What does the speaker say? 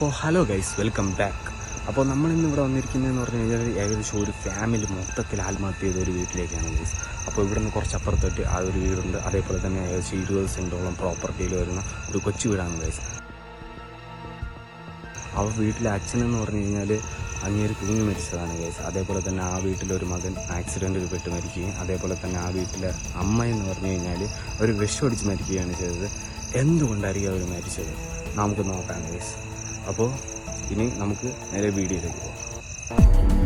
അപ്പോൾ hello guys, welcome back. അപ്പോൾ നമ്മളിന്ന് ഇവിടെ വന്നിരിക്കുന്നതെന്ന് പറഞ്ഞു കഴിഞ്ഞാൽ ഏകദേശം ഒരു ഫാമിലി മൊത്തത്തിൽ ആത്മഹത്യ ചെയ്ത ഒരു വീട്ടിലേക്കാണ് ഗൈസ്. അപ്പോൾ ഇവിടെ നിന്ന് കുറച്ച് അപ്പുറത്തോട്ട് ആ ഒരു വീടുണ്ട്. അതേപോലെ തന്നെ ഏകദേശം 20 സെൻറ്റോളം പ്രോപ്പർട്ടിയിൽ വരുന്ന ഒരു കൊച്ചു വീടാണ് ഗൈസ്. ആ വീട്ടിലെ അച്ഛനെന്ന് പറഞ്ഞു കഴിഞ്ഞാൽ അങ്ങേര് തൂങ്ങി മരിച്ചതാണ് ഗൈസ്. അതേപോലെ തന്നെ ആ വീട്ടിലൊരു മകൻ ആക്സിഡൻറ്റിൽ പെട്ട് മരിക്കുകയും അതേപോലെ തന്നെ ആ വീട്ടിലെ അമ്മയെന്ന് പറഞ്ഞു കഴിഞ്ഞാൽ ഒരു വിഷമടിച്ച് മരിക്കുകയാണ് ചെയ്തത്. എന്തുകൊണ്ടായിരിക്കും അവർ മരിച്ചത് നമുക്ക് നോക്കാം ഗൈസ്. അപ്പോൾ ഇനി നമുക്ക് നേരെ വീഡിയോയിലേക്ക് പോകാം.